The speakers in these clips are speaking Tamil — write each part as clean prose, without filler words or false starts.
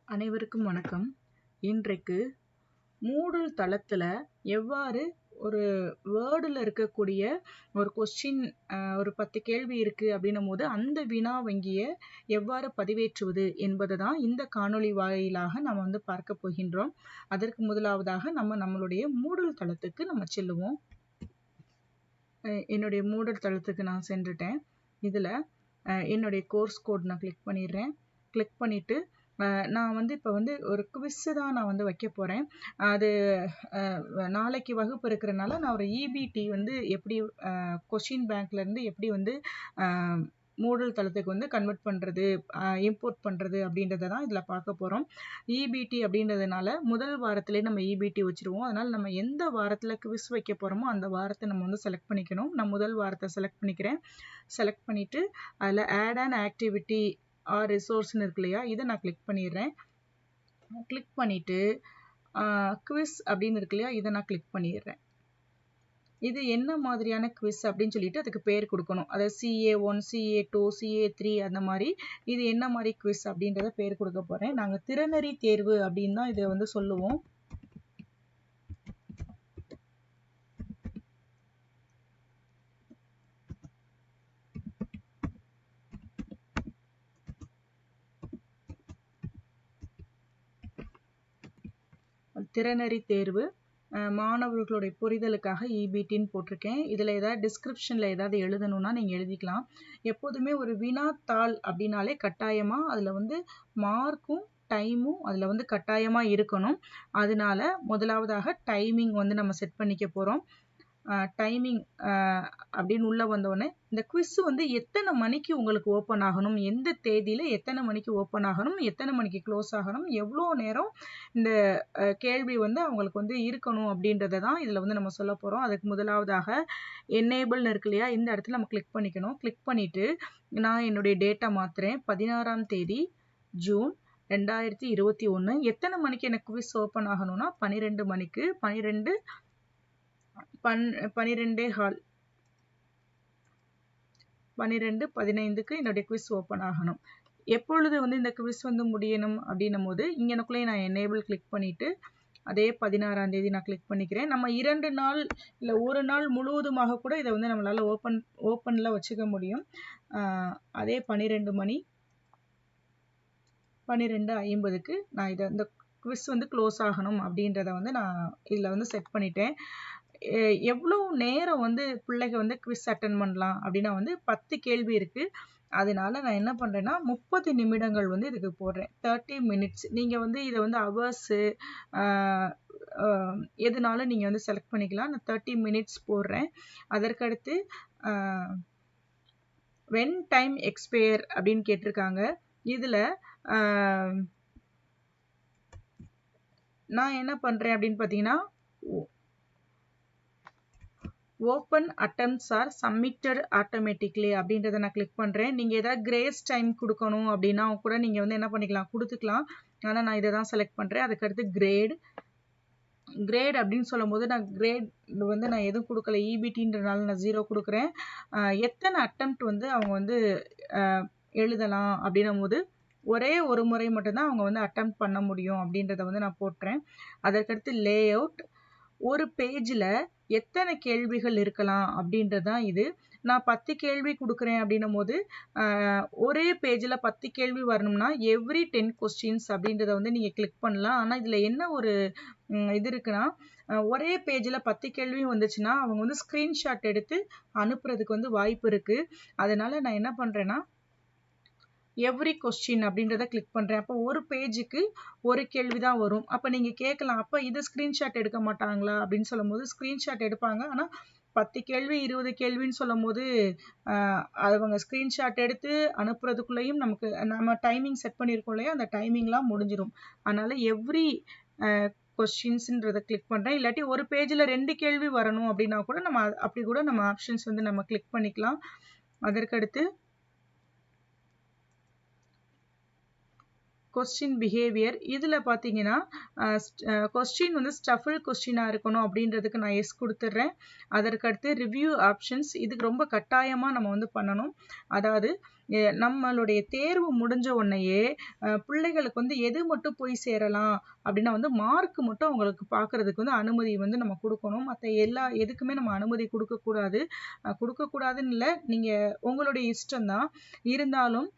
அனைவருக்கும் வணக்கம். இன்றைக்கு மூடல் தளத்துல எவ்வாறு ஒரு வேர்டில் இருக்கக்கூடிய ஒரு கொஸ்டின் ஒரு 10 கேள்வி இருக்கு அப்படின்னும் போது அந்த வினா வங்கியை எவ்வாறு பதிவேற்றுவது என்பதை தான் இந்த காணொளி வாயிலாக நம்ம வந்து பார்க்க போகின்றோம். அதற்கு முதலாவதாக நம்மளுடைய மூடல் தளத்துக்கு நம்ம செல்லுவோம். என்னுடைய மூடல் தளத்துக்கு நான் சென்றுட்டேன். இதுல என்னுடைய கோர்ஸ் கோட் நான் கிளிக் பண்ணிடுறேன். கிளிக் பண்ணிட்டு நான் வந்து இப்போ வந்து ஒரு குவிஸ் தான் நான் வந்து வைக்க போகிறேன். அது நாளைக்கு வகுப்பு இருக்கிறனால நான் ஒரு இபிடி வந்து எப்படி கொஷின் பேங்க்லேருந்து எப்படி வந்து மூடல் தளத்துக்கு வந்து கன்வெர்ட் பண்ணுறது, இம்போர்ட் பண்ணுறது அப்படின்றத தான் இதில் பார்க்க போகிறோம். இபிடி அப்படின்றதுனால முதல் வாரத்திலே நம்ம இபிடி வச்சுருவோம். அதனால் நம்ம எந்த வாரத்தில் குவிஸ் வைக்க போகிறோமோ அந்த வாரத்தை நம்ம வந்து செலக்ட் பண்ணிக்கணும். நான் முதல் வாரத்தை செலக்ட் பண்ணிக்கிறேன். செலக்ட் பண்ணிவிட்டு அதில் ஆட் அண்ட் ஆக்டிவிட்டி ஆர் ரிசோர்ஸ்னு இருக்கு இல்லையா, இதை நான் கிளிக் பண்ணிடுறேன். கிளிக் பண்ணிவிட்டு குவிஸ் அப்படின்னு இருக்கு இல்லையா, இதை நான் கிளிக் பண்ணிடுறேன். இது என்ன மாதிரியான குவிஸ் அப்படின்னு சொல்லிட்டு அதுக்கு பேர் கொடுக்கணும். அதாவது CA1, CA2, CA3 அந்த மாதிரி இது என்ன மாதிரி குவிஸ் அப்படின்றத பேர் கொடுக்க போகிறேன். நாங்கள் திறனறி தேர்வு அப்படின்னு தான் இதை வந்து சொல்லுவோம். திறனறி தேர்வு மாணவர்களுடைய புரிதலுக்காக இபிடின்னு போட்டிருக்கேன். இதில் ஏதாவது டிஸ்கிரிப்ஷனில் ஏதாவது எழுதணும்னா நீங்கள் எழுதிக்கலாம். எப்போதுமே ஒரு வினாத்தாள் அப்படின்னாலே கட்டாயமாக அதில் வந்து மார்க்கும் டைமும் அதில் வந்து கட்டாயமாக இருக்கணும். அதனால முதலாவதாக டைமிங் வந்து நம்ம செட் பண்ணிக்க போகிறோம். டைமிங் அப்படின்னு உள்ளே வந்தோடனே இந்த குவிஸ் வந்து எத்தனை மணிக்கு உங்களுக்கு ஓப்பன் ஆகணும், எந்த தேதியில் எத்தனை மணிக்கு ஓப்பன் ஆகணும், எத்தனை மணிக்கு க்ளோஸ் ஆகணும், எவ்வளோ நேரம் இந்த கேள்வி வந்து அவங்களுக்கு வந்து இருக்கணும் அப்படின்றத தான் இதில் வந்து நம்ம சொல்ல போகிறோம். அதுக்கு முதலாவதாக என்னேபிள்னு இருக்கு இல்லையா, இந்த இடத்துல நம்ம கிளிக் பண்ணிக்கணும். கிளிக் பண்ணிவிட்டு நான் என்னுடைய டேட்டா மாற்றுறேன். 16ஆம் தேதி ஜூன் 2021. எத்தனை மணிக்கு எனக்கு குவிஸ் ஓப்பன் ஆகணும்னா 12 மணிக்கு 12:15க்கு என்னுடைய குவிஸ் ஓப்பன் ஆகணும். எப்பொழுது வந்து இந்த குவிஸ் வந்து முடியணும் அப்படின்னும் போது இங்கனக்குள்ளே நான் எனேபிள் கிளிக் பண்ணிவிட்டு அதே 16ஆம் தேதி நான் கிளிக் பண்ணிக்கிறேன். நம்ம 2 நாள் இல்லை ஒரு நாள் முழுவதுமாக கூட இதை வந்து நம்மளால் ஓப்பனில் வச்சுக்க முடியும். அதே 12 மணி 12:50க்கு நான் இதை இந்த குவிஸ் வந்து க்ளோஸ் ஆகணும் அப்படின்றத வந்து நான் இதில் வந்து செட் பண்ணிட்டேன். எவ்வளோ நேரம் வந்து பிள்ளைங்க வந்து குவிஸ் அட்டன் பண்ணலாம் அப்படின்னா வந்து 10 கேள்வி இருக்குது. அதனால நான் என்ன பண்ணுறேன்னா 30 நிமிடங்கள் வந்து இதுக்கு போடுறேன். 30 minutes. நீங்கள் வந்து இதை வந்து ஹவர்ஸு எதுனாலும் நீங்கள் வந்து செலக்ட் பண்ணிக்கலாம். நான் 30 minutes போடுறேன். அதற்கடுத்து வென் டைம் எக்ஸ்பயர் அப்படின்னு கேட்டிருக்காங்க. இதில் நான் என்ன பண்ணுறேன் அப்படின்னு பார்த்தீங்கன்னா open attempts are submitted automatically அப்படின்றத நான் கிளிக் பண்ணுறேன். நீங்கள் ஏதாவது கிரேஸ் டைம் கொடுக்கணும் அப்படின்னா கூட நீங்கள் வந்து என்ன பண்ணிக்கலாம், கொடுத்துக்கலாம். ஆனால் நான் இதை தான் செலக்ட் பண்ணுறேன். அதுக்கடுத்து கிரேட் அப்படின்னு சொல்லும் போது நான் கிரேட் வந்து நான் எதுவும் கொடுக்கல, இபிடின்றனால நான் 0 கொடுக்குறேன். எத்தனை அட்டெம்ப்ட் வந்து அவங்க வந்து எழுதலாம் அப்படின்னும் போது ஒரே ஒரு முறை மட்டும்தான் அவங்க வந்து அட்டெம்ப்ட் பண்ண முடியும் அப்படின்றத வந்து நான் போட்டுறேன். அதற்கடுத்து லே அவுட், ஒரு பேஜில் எத்தனை கேள்விகள் இருக்கலாம் அப்படின்றதான் இது. நான் 10 கேள்வி கொடுக்குறேன் அப்படின்னும் போது ஒரே பேஜில் 10 கேள்வி வரணும்னா எவ்ரி 10 கொஸ்டின்ஸ் அப்படின்றத வந்து நீங்கள் கிளிக் பண்ணலாம். ஆனால் இதில் என்ன ஒரு இது இருக்குன்னா, ஒரே பேஜில் 10 கேள்வியும் வந்துச்சுன்னா அவங்க வந்து ஸ்க்ரீன்ஷாட் எடுத்து அனுப்புறதுக்கு வந்து வாய்ப்பு இருக்குது. அதனால் நான் என்ன பண்ணுறேன்னா எவ்ரி கொஸ்டின் அப்படின்றத கிளிக் பண்ணுறேன். அப்போ ஒரு பேஜுக்கு ஒரு கேள்வி தான் வரும். அப்போ நீங்கள் கேட்கலாம், அப்போ இதை ஸ்க்ரீன்ஷாட் எடுக்க மாட்டாங்களா அப்படின்னு சொல்லும் போது ஸ்க்ரீன்ஷாட் எடுப்பாங்க. ஆனால் 10 கேள்வி 20 கேள்வின்னு சொல்லும் போது அவங்க ஸ்க்ரீன்ஷாட் எடுத்து அனுப்புறதுக்குள்ளேயும் நம்ம டைமிங் செட் பண்ணியிருக்கோம் இல்லையா, அந்த டைமிங்லாம் முடிஞ்சிடும். அதனால் எவ்ரி கொஸ்டின்ஸ்ன்றதை கிளிக் பண்ணுறேன். இல்லாட்டி ஒரு பேஜில் 2 கேள்வி வரணும் அப்படின்னா கூட நம்ம அப்படி கூட நம்ம ஆப்ஷன்ஸ் வந்து நம்ம கிளிக் பண்ணிக்கலாம். அதற்கடுத்து கொஸ்டின் பிஹேவியர், இதில் பார்த்தீங்கன்னா கொஸ்டின் வந்து ஸ்டஃபிள் கொஸ்டினாக இருக்கணும் அப்படின்றதுக்கு நான் எஸ் கொடுத்துட்றேன். அதற்கடுத்து ரிவ்யூ ஆப்ஷன்ஸ், இதுக்கு ரொம்ப கட்டாயமாக நம்ம வந்து பண்ணணும். அதாவது நம்மளுடைய தேர்வு முடிஞ்ச உடனேயே பிள்ளைகளுக்கு வந்து எது மட்டும் போய் சேரலாம் அப்படின்னா வந்து மார்க் மட்டும் அவங்களுக்கு பார்க்கறதுக்கு வந்து அனுமதி வந்து நம்ம கொடுக்கணும். மற்ற எதுக்குமே நம்ம அனுமதி கொடுக்கக்கூடாது. கொடுக்கக்கூடாதுன்னு இல்லை, நீங்கள் உங்களுடைய இஷ்டம்தான். இருந்தாலும்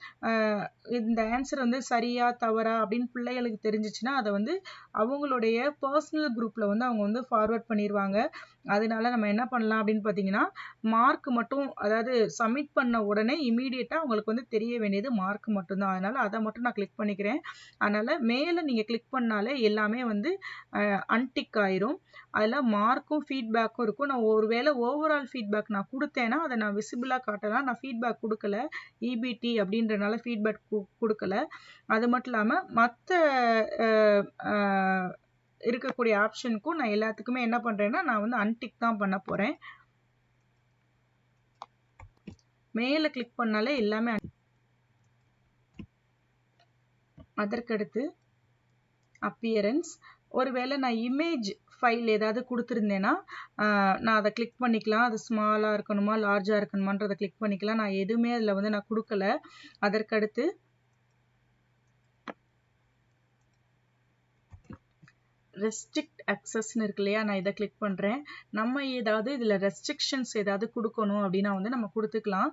இந்த ஆன்சர் வந்து சரியா தவறா அப்படின்னு பிள்ளைகளுக்கு தெரிஞ்சிச்சுன்னா அதை வந்து அவங்களுடைய பர்சனல் குரூப்பில் வந்து அவங்க வந்து ஃபார்வர்ட் பண்ணிடுவாங்க. அதனால நம்ம என்ன பண்ணலாம் அப்படின்னு பார்த்தீங்கன்னா, மார்க் மட்டும், அதாவது சப்மிட் பண்ண உடனே இமீடியட்டாக அவங்களுக்கு வந்து தெரிய வேண்டியது மார்க் மட்டும்தான். அதனால அதை மட்டும் நான் கிளிக் பண்ணிக்கிறேன். அதனால மேலே நீங்கள் கிளிக் பண்ணாலே எல்லாமே வந்து அன்டிக் ஆயிரும். அதில் மார்க்கும் ஃபீட்பேக்கும் இருக்கும். நான் ஒருவேளை ஓவரால் ஃபீட்பேக் நான் கொடுத்தேன்னா அதை நான் விசிபிளாக காட்டலாம். நான் ஃபீட்பேக் கொடுக்கல, இபிடி அப்படின்றனால ஃபீட்பேக் கொடுக்கல. அது மட்டும் இல்லாமல் மற்ற இருக்கக்கூடிய ஆப்ஷனுக்கும் நான் எல்லாத்துக்குமே என்ன பண்ணுறேன்னா நான் வந்து அன்டிக் தான் பண்ண போகிறேன். மேலே கிளிக் பண்ணாலே எல்லாமே. அதற்கடுத்து அப்பியரன்ஸ். ஒருவேளை நான் இமேஜ் ஃபைல் ஏதாவது கொடுத்துருந்தேன்னா நான் அதை கிளிக் பண்ணிக்கலாம். அது ஸ்மாலாக இருக்கணுமா லார்ஜாக இருக்கணுமான்றதை கிளிக் பண்ணிக்கலாம். நான் எதுவுமே அதில் வந்து நான் கொடுக்கல. அதற்கடுத்து ரெஸ்ட்ரிக்ட் அக்சஸ்ன்னு இருக்கு இல்லையா, நான் இதை கிளிக் பண்ணுறேன். நம்ம ஏதாவது இதில் ரெஸ்ட்ரிக்ஷன்ஸ் ஏதாவது கொடுக்கணும் அப்படின்னா வந்து நம்ம கொடுத்துக்கலாம்.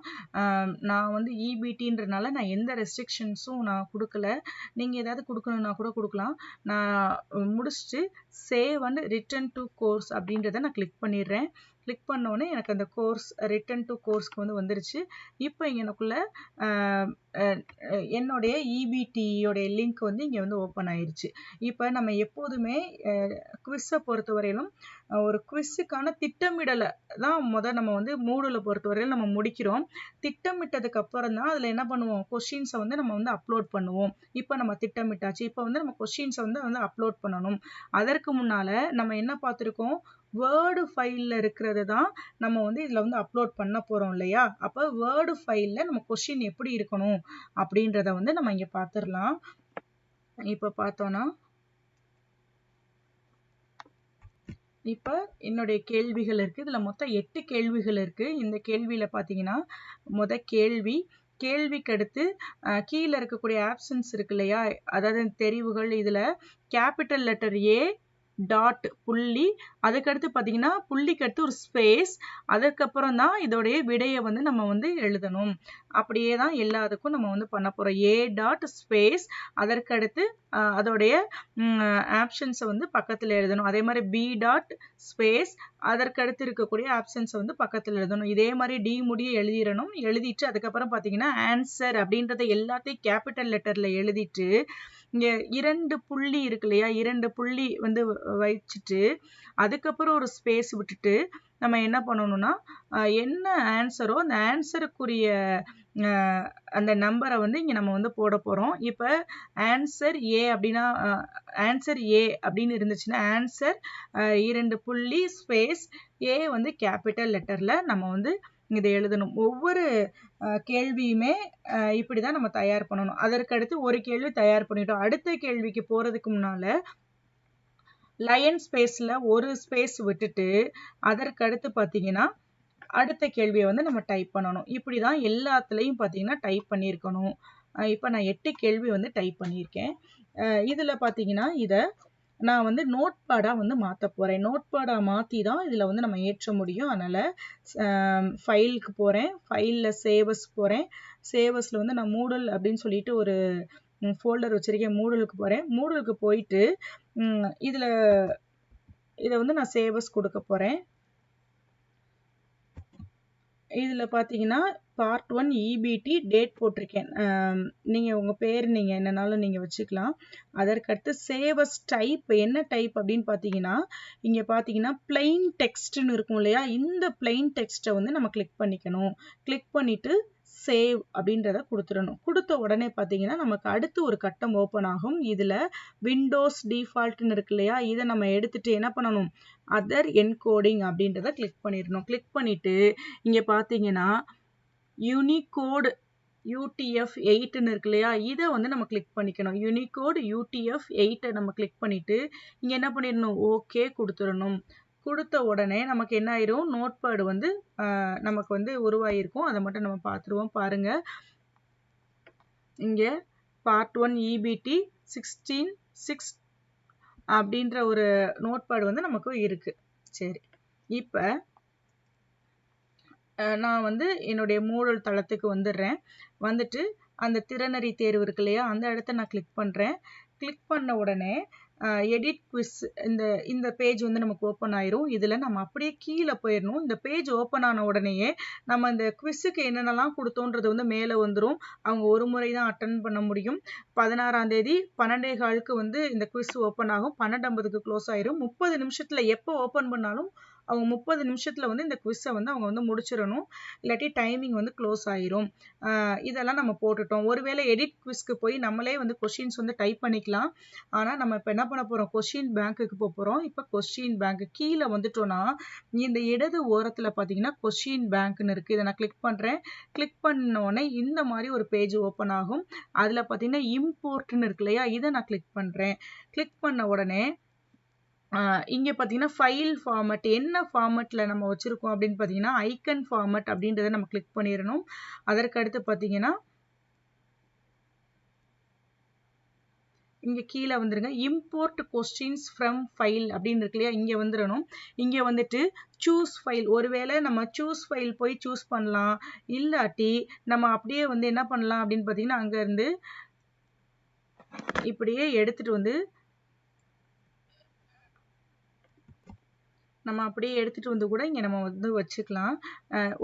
நான் வந்து இபிடின்றனால நான் எந்த ரெஸ்ட்ரிக்ஷன்ஸும் நான் கொடுக்கல. நீங்கள் ஏதாவது கொடுக்கணுன்னா கூட கொடுக்கலாம். நான் முடிச்சுட்டு save and return to course அப்படின்றத நான் கிளிக் பண்ணிடுறேன். கிளிக் பண்ணோன்னே எனக்கு அந்த கோர்ஸ் ரிட்டர்ன் டு கோர்ஸ்க்கு வந்து வந்துருச்சு. இப்போ எனக்குள்ள என்னுடைய இபிடியோடைய லிங்க் வந்து இங்கே வந்து ஓப்பன் ஆயிடுச்சு. இப்போ நம்ம எப்போதுமே குவிஸை பொறுத்தவரையிலும் ஒரு குவிஸுக்கான திட்டமிடலை தான் நம்ம வந்து மூடில் பொறுத்தவரையிலும் நம்ம முடிக்கிறோம். திட்டமிட்டதுக்கு அப்புறம் தான் அதில் என்ன பண்ணுவோம், கொஷின்ஸை வந்து நம்ம வந்து அப்லோட் பண்ணுவோம். இப்போ நம்ம திட்டமிட்டாச்சு, இப்போ வந்து நம்ம கொஷின்ஸை வந்து அப்லோட் பண்ணணும். அதற்கு முன்னால் நம்ம என்ன பார்த்துருக்கோம், வேர்டு ஃபைலில் இருக்கிறது தான் நம்ம வந்து இதில் வந்து அப்லோட் பண்ண போகிறோம் இல்லையா. அப்போ வேர்டு ஃபைலில் நம்ம கொஷின் எப்படி இருக்கணும் அப்படின்றத வந்து நம்ம இங்கே பார்த்துடலாம். இப்போ பார்த்தோன்னா இப்போ என்னுடைய கேள்விகள் இருக்குது. இதில் மொத்தம் 8 கேள்விகள் இருக்குது. இந்த கேள்வியில் பார்த்தீங்கன்னா கேள்விக்கு அடுத்து கீழே இருக்கக்கூடிய ஆப்ஷன்ஸ் இருக்கு இல்லையா, அதாவது தெரிவுகள். இதில் கேபிட்டல் லெட்டர் ஏ டாட் புள்ளி, அதுக்கடுத்து பார்த்தீங்கன்னா புள்ளிக்கு அடுத்து ஒரு ஸ்பேஸ், அதுக்கப்புறம் தான் இதோடைய விடையை வந்து நம்ம வந்து எழுதணும். அப்படியே தான் எல்லாத்துக்கும் நம்ம வந்து பண்ண போகிறோம். ஏ டாட் ஸ்பேஸ், அதற்கடுத்து அதோடைய ஆப்ஷன்ஸை வந்து பக்கத்தில் எழுதணும். அதே மாதிரி பி டாட் ஸ்பேஸ், அதற்கடுத்து இருக்கக்கூடிய ஆப்ஷன்ஸை வந்து பக்கத்தில் எழுதணும். இதே மாதிரி டி முடிய எழுதிடணும். எழுதிட்டு அதுக்கப்புறம் பார்த்தீங்கன்னா ஆன்சர் அப்படின்றத எல்லாத்தையும் கேபிட்டல் லெட்டரில் எழுதிட்டு இங்கே 2 புள்ளி இருக்கு இல்லையா, 2 புள்ளி வந்து வச்சுட்டு அதுக்கப்புறம் ஒரு ஸ்பேஸ் விட்டுட்டு நம்ம என்ன பண்ணணும்னா என்ன ஆன்சரோ அந்த ஆன்சருக்குரிய அந்த நம்பரை வந்து இங்கே நம்ம வந்து போட போகிறோம். இப்போ ஆன்சர் ஏ அப்படின்னா ஆன்சர் ஏ அப்படின்னு இருந்துச்சுன்னா ஆன்சர் 2 புள்ளி ஸ்பேஸ் ஏ வந்து கேபிட்டல் லெட்டரில் நம்ம வந்து இதை எழுதணும். ஒவ்வொரு கேள்வியுமே இப்படி தான் நம்ம தயார் பண்ணணும். அதற்கடுத்து ஒரு கேள்வி தயார் பண்ணிட்டோம். அடுத்த கேள்விக்கு போகிறதுக்கு முன்னால் லயன் ஸ்பேஸில் ஒரு ஸ்பேஸ் விட்டுட்டு அதற்கடுத்து பார்த்தீங்கன்னா அடுத்த கேள்வியை வந்து நம்ம டைப் பண்ணணும். இப்படி தான் எல்லாத்துலேயும் பார்த்தீங்கன்னா டைப் பண்ணியிருக்கணும். இப்போ நான் 8 கேள்வி வந்து டைப் பண்ணியிருக்கேன். இதில் பார்த்தீங்கன்னா இதை நான் வந்து நோட் பேடாக வந்து மாற்ற போகிறேன். நோட் பேடாக மாற்றி தான் இதில் வந்து நம்ம ஏற்ற முடியும். அதனால் ஃபைலுக்கு போகிறேன். ஃபைலில் சேவஸ் போகிறேன். சேவஸில் வந்து நான் மூடல் அப்படின்னு சொல்லிட்டு ஒரு ஃபோல்டர் வச்சுருக்கேன். மூடலுக்கு போகிறேன். மூடலுக்கு போயிட்டு இதை வந்து நான் சேவஸ் கொடுக்க போகிறேன். இதில் பார்த்தீங்கன்னா பார்ட் 1 இபிடி டேட் போட்டிருக்கேன். நீங்கள் உங்கள் பேர் நீங்கள் என்னன்னாலும் நீங்கள் வச்சுக்கலாம். அதற்கடுத்து சேவஸ் டைப் என்ன டைப் அப்படின்னு பார்த்தீங்கன்னா இங்கே பார்த்தீங்கன்னா பிளெயின் டெக்ஸ்ட்னு இருக்கும் இல்லையா, இந்த பிளெயின் டெக்ஸ்ட்டை வந்து நம்ம கிளிக் பண்ணிக்கணும். கிளிக் பண்ணிவிட்டு சேவ் அப்படின்றத கொடுத்துடணும். கொடுத்த உடனே பார்த்தீங்கன்னா நமக்கு அடுத்து ஒரு கட்டம் ஓப்பன் ஆகும். இதில் விண்டோஸ் டிஃபால்ட்னு இருக்கு இல்லையா, இதை நம்ம எடுத்துகிட்டு என்ன பண்ணணும், அதர் என்கோடிங் அப்படின்றத கிளிக் பண்ணிடணும். கிளிக் பண்ணிவிட்டு இங்கே பார்த்தீங்கன்னா யூனிகோடு UTF-8ன்னு இருக்கு இல்லையா, இதை வந்து நம்ம கிளிக் பண்ணிக்கணும். யூனிகோடு UTF-8 நம்ம கிளிக் பண்ணிவிட்டு இங்கே என்ன பண்ணிடணும், ஓகே கொடுத்துடணும். கொடுத்த உடனே நமக்கு என்ன ஆயிரும், நோட்பேடு வந்து நமக்கு வந்து உருவாயிருக்கும். அதை மட்டும் நம்ம பார்த்துருவோம். பாருங்கள், இங்கே பார்ட் 1 EBT 16(6) அப்படின்ற ஒரு நோட்பேட் வந்து நமக்கு இருக்கு. சரி, இப்போ நான் வந்து என்னுடைய மூடல் தளத்துக்கு வந்துடுறேன். வந்துட்டு அந்த திறனறி தேர்வு இருக்கு இல்லையா, அந்த இடத்த நான் கிளிக் பண்ணுறேன். கிளிக் பண்ண உடனே எடிட் குவிஸ் இந்த பேஜ் வந்து நமக்கு ஓப்பன் ஆயிரும். இதில் நம்ம அப்படியே கீழே போயிடணும். இந்த பேஜ் ஓப்பன் ஆன உடனேயே நம்ம இந்த குவிஸுக்கு என்னென்னலாம் கொடுத்தோன்றது வந்து மேலே வந்துடும். அவங்க ஒரு முறை தான் அட்டன் பண்ண முடியும். 16ஆம் தேதி 12:15க்கு வந்து இந்த குவிஸ் ஓப்பன் ஆகும். 12:50க்கு க்ளோஸ் ஆயிரும். 30 நிமிஷத்தில் எப்போ ஓப்பன் பண்ணாலும் அவங்க 30 நிமிஷத்தில் வந்து இந்த குவிஸை வந்து அவங்க வந்து முடிச்சிடணும். இல்லாட்டி டைமிங் வந்து க்ளோஸ் ஆயிரும். இதெல்லாம் நம்ம போட்டுட்டோம். ஒருவேளை எடிட் குவிஸ்க்கு போய் நம்மளே வந்து கொஷின்ஸ் வந்து டைப் பண்ணிக்கலாம். ஆனால் நம்ம இப்போ என்ன பண்ண போகிறோம், கொஸ்டின் பேங்க்குக்கு போக போகிறோம். இப்போ கொஸ்டின் பேங்க் கீழே வந்துட்டோன்னா இந்த இடது ஓரத்தில் பார்த்தீங்கன்னா கொஸ்டின் பேங்க்னு இருக்குது. இதை நான் கிளிக் பண்ணுறேன். கிளிக் பண்ணோடனே இந்த மாதிரி ஒரு பேஜ் ஓப்பன் ஆகும். அதில் பார்த்தீங்கன்னா இம்போர்ட்னு இருக்கு இல்லையா, இதை நான் கிளிக் பண்ணுறேன். கிளிக் பண்ண உடனே இங்கே பார்த்தீங்கன்னா ஃபைல் ஃபார்மட் என்ன ஃபார்மட்டில் நம்ம வச்சுருக்கோம் அப்படின்னு பார்த்தீங்கன்னா ஐக்கன் ஃபார்மட் அப்படின்றத நம்ம கிளிக் பண்ணிடணும். அதற்கு அடுத்து பார்த்தீங்கன்னா இங்கே கீழே வந்துருங்க, இம்போர்ட் கொஸ்டின்ஸ் ஃப்ரம் ஃபைல் அப்படின்னு இருக்கு இல்லையா, இங்கே வந்துடணும். இங்கே வந்துட்டு சூஸ் ஃபைல், ஒருவேளை நம்ம சூஸ் ஃபைல் போய் சூஸ் பண்ணலாம். இல்லாட்டி நம்ம அப்படியே வந்து என்ன பண்ணலாம் அப்படின்னு பார்த்தீங்கன்னா அங்கேருந்து இப்படியே எடுத்துகிட்டு வந்து நம்ம அப்படியே எடுத்துகிட்டு வந்து கூட இங்கே நம்ம வந்து வச்சுக்கலாம்.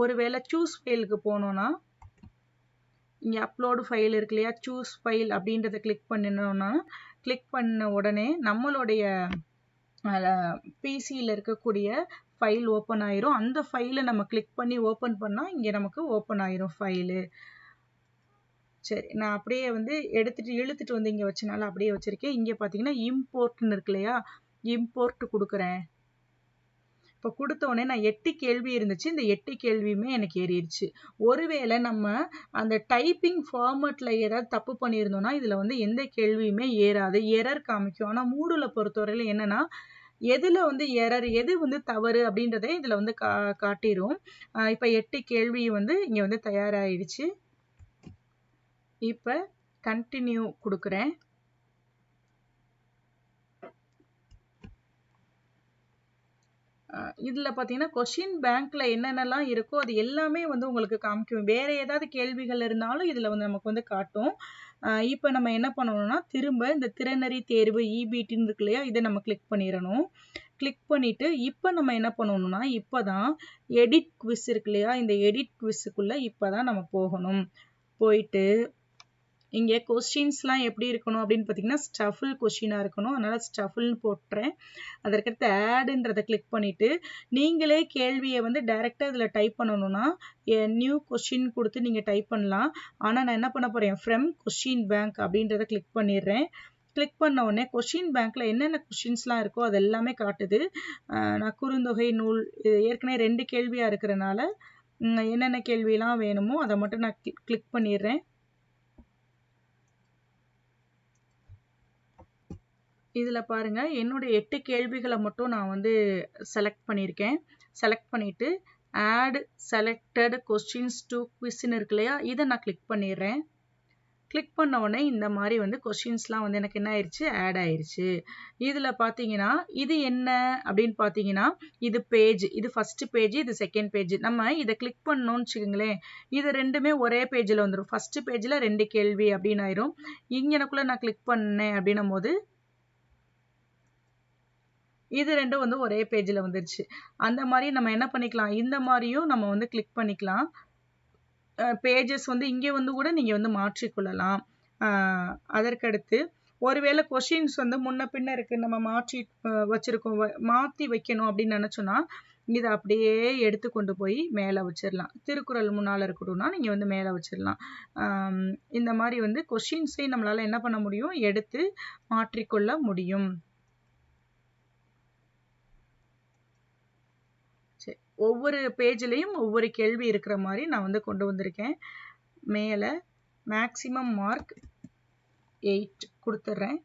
ஒருவேளை சூஸ் ஃபைலுக்கு போனோன்னா இங்கே அப்லோடு ஃபைல் இருக்கு இல்லையா, சூஸ் ஃபைல் அப்படின்றத கிளிக் பண்ணினோன்னா கிளிக் பண்ண உடனே நம்மளுடைய பிசியில் இருக்கக்கூடிய ஃபைல் ஓப்பன் ஆயிரும். அந்த ஃபைலை நம்ம கிளிக் பண்ணி ஓப்பன் பண்ணால் இங்கே நமக்கு ஓப்பன் ஆயிரும் ஃபைலு. சரி, நான் அப்படியே வந்து இழுத்துட்டு வந்து இங்கே வச்சனால அப்படியே வச்சுருக்கேன். இங்கே பார்த்தீங்கன்னா இம்போர்ட்னு இருக்கு இல்லையா, இம்போர்ட் கொடுக்குறேன். இப்போ கொடுத்தோடனே நான் 8 கேள்வி இருந்துச்சு. இந்த 8 கேள்வியுமே எனக்கு ஏறிடுச்சு. ஒருவேளை நம்ம அந்த டைப்பிங் ஃபார்மட்டில் ஏதாவது தப்பு பண்ணியிருந்தோம்னா இதில் வந்து எந்த கேள்வியுமே ஏறாது, எரர் காமிக்கும். ஆனால் மூடில் பொறுத்தவரையில் என்னென்னா எதில் வந்து எரர், எது வந்து தவறு அப்படின்றதே இதில் வந்து காட்டிடும். இப்போ 8 கேள்வி வந்து இங்கே வந்து தயாராகிடுச்சு. இப்போ கண்டினியூ கொடுக்குறேன். இதில் பார்த்தீங்கன்னா கொஷின் பேங்க்கில் என்னென்னலாம் இருக்கோ அது எல்லாமே வந்து உங்களுக்கு காமிக்கும். வேறு ஏதாவது கேள்விகள் இருந்தாலும் இதில் வந்து நமக்கு வந்து காட்டும். இப்போ நம்ம என்ன பண்ணணும்னா திரும்ப இந்த திறனறி தேர்வு EBTன்னு இருக்கு இல்லையா, இதை நம்ம கிளிக் பண்ணிடணும். கிளிக் பண்ணிவிட்டு இப்போ நம்ம என்ன பண்ணணும்னா இப்போ தான் எடிட் குவிஸ் இருக்கு இல்லையா, இந்த எடிட் குவிஸுக்குள்ளே இப்போ தான் நம்ம போகணும். போயிட்டு இங்கே கொஸ்டின்ஸ்லாம் எப்படி இருக்கணும் அப்படின்னு பார்த்தீங்கன்னா ஸ்டஃபில் கொஸ்டினாக இருக்கணும். அதனால் ஸ்டஃபில்னு போட்டுறேன். அதற்கடுத்து ஆடுன்றதை கிளிக் பண்ணிவிட்டு நீங்களே கேள்வியை வந்து டைரெக்டாக இதில் டைப் பண்ணணும்னா நியூ கொஸ்டின் கொடுத்து நீங்கள் டைப் பண்ணலாம். ஆனால் நான் என்ன பண்ண போகிறேன், ஃப்ரம் கொஸ்டின் பேங்க் அப்படின்றத கிளிக் பண்ணிடுறேன். கிளிக் பண்ண உடனே கொஸ்டின் பேங்க்கில் என்னென்ன கொஸ்டின்ஸ்லாம் இருக்கோ அது எல்லாமே காட்டுது. நான் குறுந்தொகை நூல் ஏற்கனவே 2 கேள்வியாக இருக்கிறனால என்னென்ன கேள்வியெல்லாம் வேணுமோ அதை மட்டும் நான் கிளிக் பண்ணிடுறேன். இதில் பாருங்கள், என்னுடைய 8 கேள்விகளை மட்டும் நான் வந்து செலக்ட் பண்ணியிருக்கேன். செலக்ட் பண்ணிவிட்டு ஆட் செலக்டட் கொஸ்டின்ஸ் டு குவிஸ்ன்னு இருக்கு இல்லையா, இதை நான் கிளிக் பண்ணிடுறேன். கிளிக் பண்ண உடனே இந்த மாதிரி வந்து கொஸ்டின்ஸ்லாம் வந்து எனக்கு என்ன ஆயிடுச்சு, ஆட் ஆயிடுச்சு. இதில் பார்த்தீங்கன்னா இது என்ன அப்படின்னு பார்த்தீங்கன்னா இது பேஜ், இது ஃபஸ்ட்டு பேஜ், இது செகண்ட் பேஜ். நம்ம இதை கிளிக் பண்ணோன்னு வச்சுக்கோங்களேன், இது ரெண்டுமே ஒரே பேஜில் வந்துடும். ஃபஸ்ட்டு பேஜில் 2 கேள்வி அப்படின்னு ஆயிரும். இங்கனக்குள்ளே நான் கிளிக் பண்ணேன் அப்படின்னும் போது இது ரெண்டும் வந்து ஒரே பேஜில் வந்துருச்சு. அந்த மாதிரி நம்ம என்ன பண்ணிக்கலாம், இந்த மாதிரியும் நம்ம வந்து கிளிக் பண்ணிக்கலாம். பேஜஸ் வந்து இங்கே வந்து கூட நீங்கள் வந்து மாற்றிக்கொள்ளலாம். அதற்கடுத்து ஒருவேளை கொஷின்ஸ் வந்து முன்ன பின்ன இருக்குது, நம்ம மாற்றி வச்சுருக்கோம், மாற்றி வைக்கணும் அப்படின்னு நினச்சோன்னா இதை அப்படியே எடுத்து கொண்டு போய் மேலே வச்சிடலாம். திருக்குறள் முன்னால் இருக்கணும்னா நீங்கள் வந்து மேலே வச்சிடலாம். இந்த மாதிரி வந்து கொஷின்ஸையும் நம்மளால் என்ன பண்ண முடியும், எடுத்து மாற்றிக்கொள்ள முடியும். சரி, ஒவ்வொரு பேஜ்லேயும் ஒவ்வொரு கேள்வி இருக்கிற மாதிரி நான் வந்து கொண்டு வந்திருக்கேன். மேலே மேக்ஸிமம் மார்க் 8 கொடுத்துட்றேன்.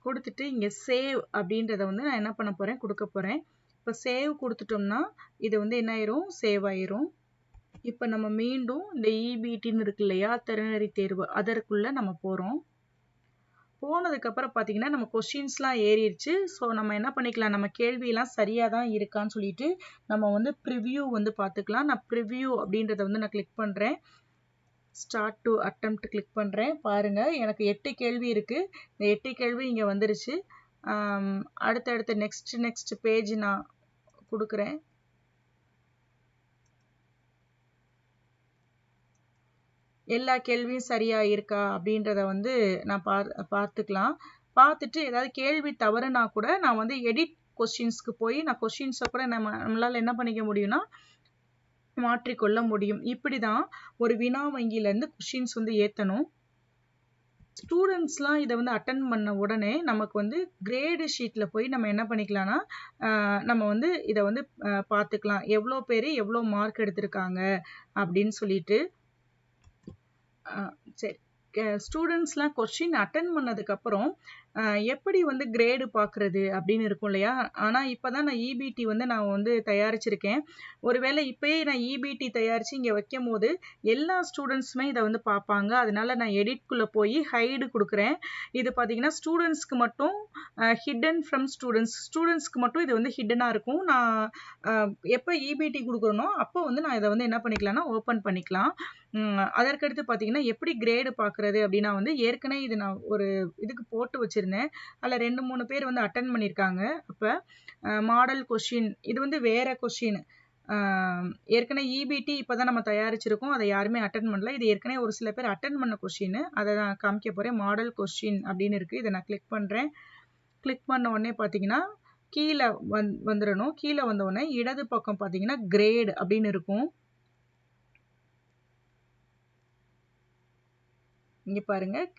கொடுத்துட்டு இங்கே சேவ் அப்படின்றத வந்து நான் என்ன பண்ண போகிறேன், கொடுக்க போகிறேன். இப்போ சேவ் கொடுத்துட்டோம்னா இது வந்து என்ன ஆயிரும், சேவ் ஆயிரும். இப்போ நம்ம மீண்டும் இந்த EBTன்னு இருக்கு இல்லையா, திறனறி தேர்வு, அதற்குள்ள நம்ம போறோம். போனதுக்கப்புறம் பார்த்தீங்கன்னா நம்ம கொஷின்ஸ்லாம் ஏறிடுச்சு. ஸோ நம்ம என்ன பண்ணிக்கலாம், நம்ம கேள்வியெல்லாம் சரியாக தான் இருக்கான்னு சொல்லிட்டு நம்ம வந்து ப்ரிவ்யூ வந்து பார்த்துக்கலாம். நான் ப்ரிவ்யூ அப்படின்றத வந்து நான் கிளிக் பண்ணுறேன். ஸ்டார்ட் டு அட்டெம்ப்ட் கிளிக் பண்ணுறேன். பாருங்கள், எனக்கு 8 கேள்வி இருக்குது. இந்த 8 கேள்வி இங்கே வந்துருச்சு. அடுத்தடுத்து நெக்ஸ்ட் பேஜ் நான் கொடுக்குறேன். எல்லா கேள்வியும் சரியா இருக்கா அப்படின்றத வந்து நான் பார்த்துக்கலாம். பார்த்துட்டு ஏதாவது கேள்வி தவறுனா கூட நான் வந்து எடிட் கொஸ்டின்ஸ்க்கு போய் நான் கொஸ்டின்ஸை கூட நம்மளால என்ன பண்ணிக்க முடியும்னா மாற்றிக்கொள்ள முடியும். இப்படிதான் ஒரு வினா வங்கியிலேருந்து கொஸ்டின்ஸ் வந்து ஏற்றணும். ஸ்டூடெண்ட்ஸ்லாம் இதை வந்து அட்டன் பண்ண உடனே நமக்கு வந்து கிரேடு ஷீட்டில் போய் நம்ம என்ன பண்ணிக்கலாம்னா நம்ம வந்து இதை வந்து பார்த்துக்கலாம், எவ்வளோ பேர் எவ்வளோ மார்க் எடுத்திருக்காங்க அப்படின்னு சொல்லிட்டு. சரி, ஸ்டூடெண்ட்ஸ்லாம் கொஸ்டின் அட்டன் பண்ணதுக்கப்புறம் எப்படி வந்து கிரேடு பார்க்குறது அப்படின்னு இருக்கும் இல்லையா. ஆனால் இப்போ தான் நான் EBT வந்து நான் வந்து தயாரிச்சிருக்கேன். ஒருவேளை இப்போயே நான் EBT தயாரித்து இங்கே வைக்கும் போது எல்லா ஸ்டூடெண்ட்ஸுமே இதை வந்து பார்ப்பாங்க. அதனால நான் எடிட்குள்ளே போய் ஹைடு கொடுக்குறேன். இது பார்த்தீங்கன்னா ஸ்டூடெண்ட்ஸ்க்கு மட்டும் ஹிடன் ஃப்ரம் ஸ்டூடெண்ட்ஸ்க்கு மட்டும் இது வந்து ஹிடனாக இருக்கும். நான் எப்போ EBT கொடுக்குறனோ அப்போ வந்து நான் இதை வந்து என்ன பண்ணிக்கலாம்னா ஓப்பன் பண்ணிக்கலாம். அதற்கடுத்து பார்த்தீங்கன்னா எப்படி கிரேடு பார்க்குறது அப்படின்னா வந்து ஏற்கனவே இது நான் ஒரு இதுக்கு போட்டு வச்சுருந்தேன். அதில் 2-3 பேர் வந்து அட்டன் பண்ணியிருக்காங்க. அப்போ மாடல் கொஷின், இது வந்து வேறு கொஷின். ஏற்கனவே EBT இப்போ தான் நம்ம தயாரிச்சிருக்கோம், அதை யாருமே அட்டன் பண்ணல. இது ஏற்கனவே ஒரு சில பேர் அட்டன் பண்ண கொஷின், அதை நான் காமிக்க போகிறேன். மாடல் கொஷின் அப்படின்னு இருக்குது. இதை நான் கிளிக் பண்ணுறேன். கிளிக் பண்ண உடனே பார்த்தீங்கன்னா கீழே வந்துடணும். கீழே வந்த உடனே இடது பக்கம் பார்த்தீங்கன்னா கிரேட் அப்படின்னு இருக்கும். இங்கே பாருங்கள்,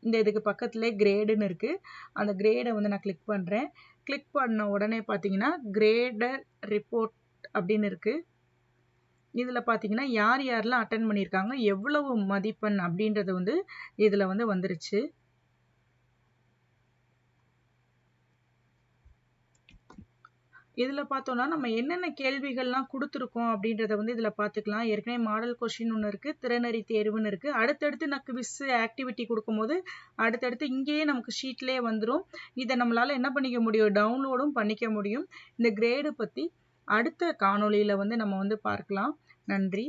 இந்த இதுக்கு பக்கத்துலேயே கிரேடுன்னு இருக்குது. அந்த கிரேடை வந்து நான் கிளிக் பண்ணுறேன். கிளிக் பண்ண உடனே பார்த்தீங்கன்னா கிரேடர் ரிப்போர்ட் அப்படின்னு இருக்குது. இதில் பார்த்தீங்கன்னா யார் யாரெல்லாம் அட்டன் பண்ணியிருக்காங்க, எவ்வளவு மதிப்பெண் அப்படின்றது வந்து இதில் வந்து வந்துருச்சு. இதில் பார்த்தோன்னா நம்ம என்னென்ன கேள்விகள்லாம் கொடுத்துருக்கோம் அப்படின்றத வந்து இதில் பார்த்துக்கலாம். ஏற்கனவே மாடல் கொஷின் ஒன்று இருக்குது, திறனறி தேர்வுன்னு இருக்குது. அடுத்தடுத்து நான் குவிஸ் ஆக்டிவிட்டி கொடுக்கும்போது அடுத்தடுத்து இங்கேயே நமக்கு ஷீட்லேயே வந்துடும். இதை நம்மளால் என்ன பண்ணிக்க முடியும், டவுன்லோடும் பண்ணிக்க முடியும். இந்த கிரேடு பற்றி அடுத்த காணொளியில் வந்து நம்ம வந்து பார்க்கலாம். நன்றி.